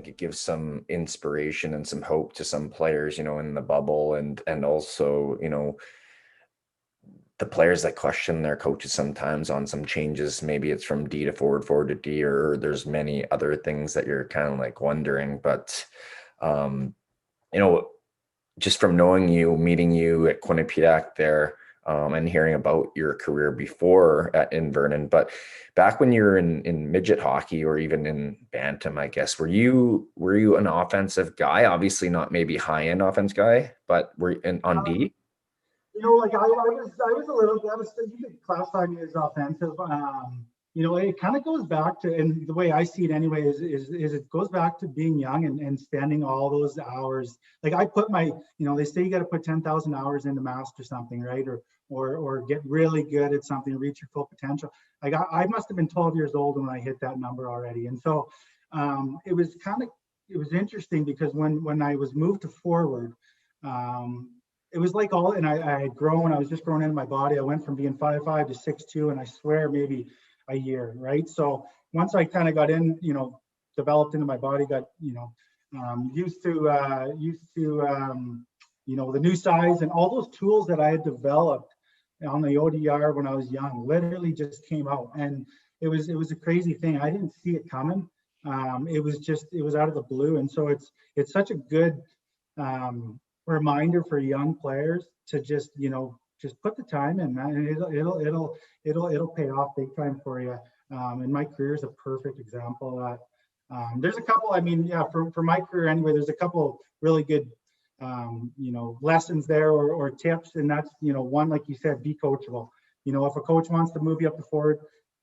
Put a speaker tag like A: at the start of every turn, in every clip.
A: think it gives some inspiration and some hope to some players, in the bubble, and also, the players that question their coaches sometimes on some changes. Maybe it's from D to forward, forward to D, or there's many other things that you're kind of like wondering. But um, you know, just from knowing you, meeting you at Quinnipiac there, and hearing about your career before in Vernon, but back when you were in midget hockey or even in bantam, I guess, were you an offensive guy? Obviously not maybe high end offense guy, but were you on D?
B: Like I was a little bit, you could classify me as offensive. It kind of goes back to, and the way I see it anyway, is it goes back to being young and spending all those hours. Like I put my, they say you got to put 10,000 hours into master something, right? Or get really good at something, reach your full potential. Like I must have been 12 years old when I hit that number already. And so it was interesting because when I was moved to forward, it was like I had grown, I was just growing into my body. I went from being 5'5" to 6'2", and I swear maybe a year, right? So once I kind of got in, developed into my body, got, used to, the new size and all those tools that I had developed on the ODR when I was young, literally just came out. And it was a crazy thing. I didn't see it coming. It was out of the blue. And so it's such a good, reminder for young players to just put the time in, man, and it'll pay off big time for you. And my career is a perfect example of that. There's a couple, for my career anyway, there's a couple really good lessons there or tips, and that's one, like you said, be coachable. If a coach wants to move you up to forward,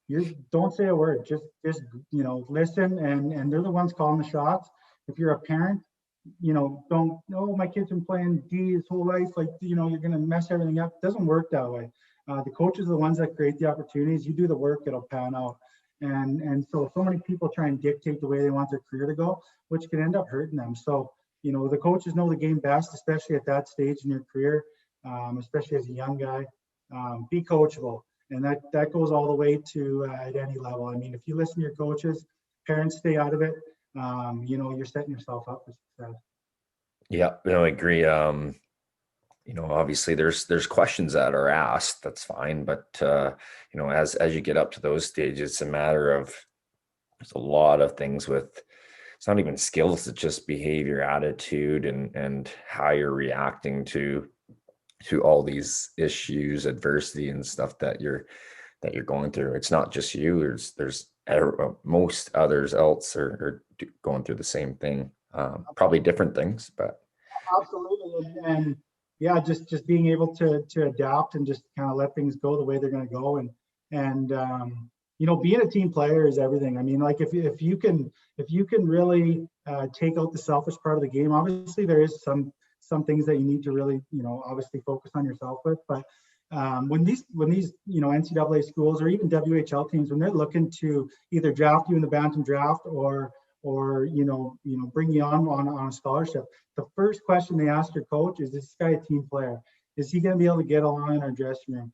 B: you don't say a word, just listen, and they're the ones calling the shots. If you're a parent, don't, my kid's been playing D his whole life, like, you're going to mess everything up. It doesn't work that way. The coaches are the ones that create the opportunities. You do the work, it'll pan out. And so many people try and dictate the way they want their career to go, which can end up hurting them. So, the coaches know the game best, especially at that stage in your career, especially as a young guy. Be coachable. And that goes all the way to at any level. If you listen to your coaches, parents stay out of it. You're setting yourself up for success.
A: Yeah, no, I agree. Obviously there's questions that are asked, that's fine. But, as you get up to those stages, it's a matter of, there's a lot of things with, it's not even skills, it's just behavior, attitude, and how you're reacting to all these issues, adversity and stuff that you're going through. It's not just you. There's most others else are going through the same thing, probably different things, but
B: absolutely. And yeah, just being able to adapt and just kind of let things go the way they're going to go. And being a team player is everything. Like if you can really take out the selfish part of the game, obviously there is some things that you need to really obviously focus on yourself with. But when these NCAA schools or even WHL teams, when they're looking to either draft you in the bantam draft or bring you on a scholarship, the first question they ask your coach is this guy a team player? Is he going to be able to get along in our dressing room?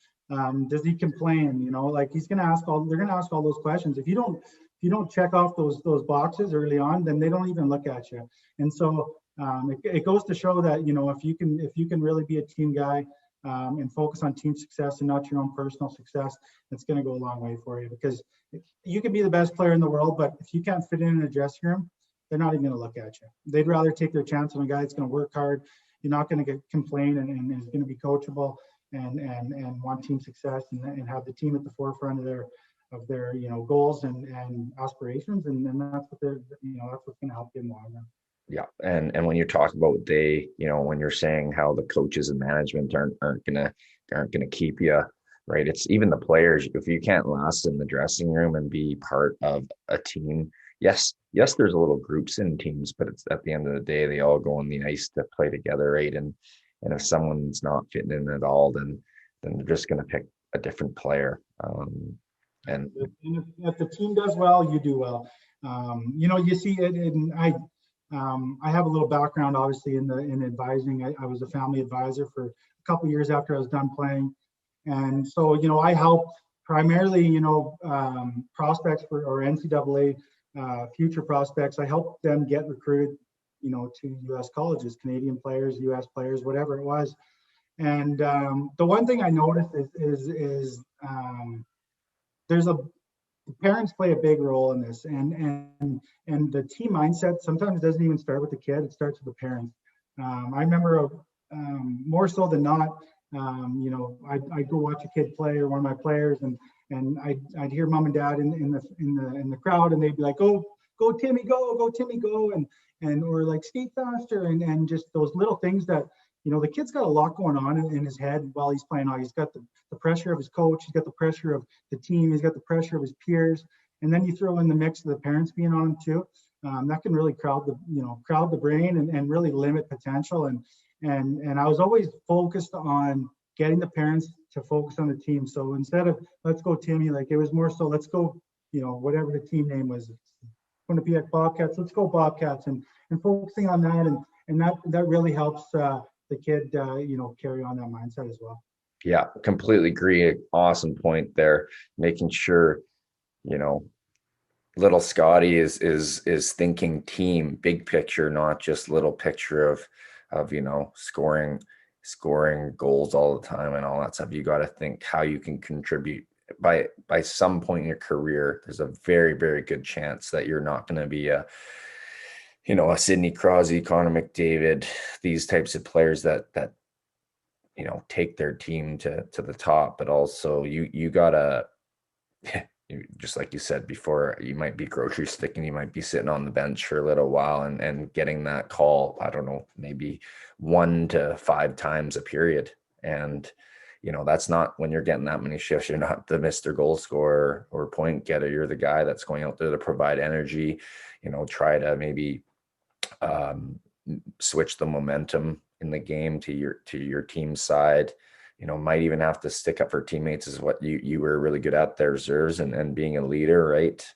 B: Does he complain? Like they're going to ask all those questions. If you don't check off those boxes early on, then they don't even look at you. And so it goes to show that if you can really be a team guy, and focus on team success and not your own personal success, it's going to go a long way for you. Because you can be the best player in the world, but if you can't fit in a dressing room, they're not even going to look at you. They'd rather take their chance on a guy that's going to work hard. You're not going to complain and is going to be coachable and want team success and have the team at the forefront of their goals and aspirations, and that's what that's what's going to help you in the long run.
A: Yeah. And when you talk about when you're saying how the coaches and management aren't gonna keep you, right? It's even the players. If you can't last in the dressing room and be part of a team, yes, there's a little groups in teams, but it's at the end of the day, they all go on the ice to play together, right? And if someone's not fitting in at all, then they're just gonna pick a different player. And
B: if the team does well, you do well. You see it, and I have a little background, obviously, in advising. I was a family advisor for a couple of years after I was done playing, and so I helped primarily prospects or NCAA future prospects. I helped them get recruited, to U.S. colleges, Canadian players, U.S. players, whatever it was. And the one thing I noticed is there's parents play a big role in this, and the team mindset sometimes doesn't even start with the kid; it starts with the parents. I remember more so than not, I'd go watch a kid play or one of my players, and I'd hear mom and dad in the crowd, and they'd be like, go Timmy, go Timmy, go, and or like skate faster, and just those little things that the kid's got a lot going on in his head while he's playing. He's got the pressure of his coach, he's got the pressure of the team, he's got the pressure of his peers, and then you throw in the mix of the parents being on him too. That can really crowd the brain and really limit potential. And I was always focused on getting the parents to focus on the team. So instead of let's go Timmy, like it was more so let's go, whatever the team name was, Quinnipiac Bobcats, let's go Bobcats, and focusing on that, and that really helps the kid carry on that mindset as well.
A: Yeah, completely agree. Awesome point there. Making sure, little Scotty is thinking team, big picture, not just little picture of scoring goals all the time and all that stuff. You got to think how you can contribute. By some point in your career, there's a very, very good chance that you're not going to be a Sidney Crosby, Connor McDavid, these types of players that take their team to the top. But also you gotta just like you said before, you might be grocery sticking, you might be sitting on the bench for a little while and getting that call, I don't know, maybe 1 to 5 times a period. And that's not, when you're getting that many shifts, you're not the Mr. Goal scorer or point getter. You're the guy that's going out there to provide energy, try to maybe switch the momentum in the game to your team side. Might even have to stick up for teammates is what you were really good at there, reserves and being a leader, right?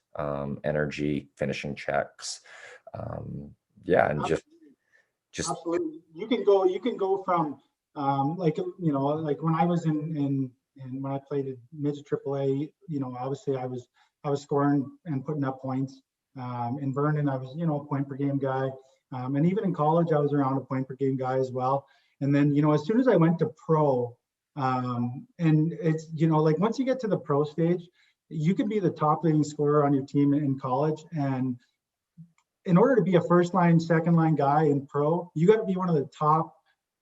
A: Energy, finishing checks. Yeah. And just
B: absolutely. You can go from like when I was in when I played at midget AAA, obviously I was scoring and putting up points. In Vernon, I was a point per game guy, and even in college, I was around a point per game guy as well. And then as soon as I went to pro, and it's like once you get to the pro stage, you can be the top leading scorer on your team in college, and in order to be a first line, second line guy in pro, you got to be one of the top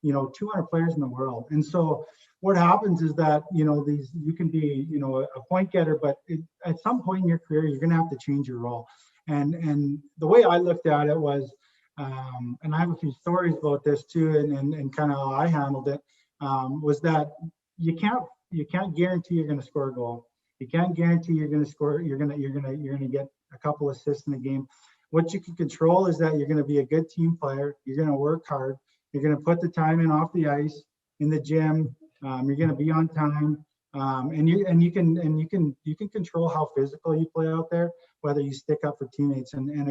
B: 200 players in the world. And so what happens is that you can be a point getter, but at some point in your career you're going to have to change your role. And the way I looked at it was, and I have a few stories about this too, and kind of how I handled it, was that you can't guarantee you're going to score a goal. You can't guarantee you're going to score. You're going to get a couple assists in the game. What you can control is that you're going to be a good team player. You're going to work hard. You're going to put the time in off the ice, in the gym. You're going to be on time, and you can control how physical you play out there, whether you stick up for teammates. And a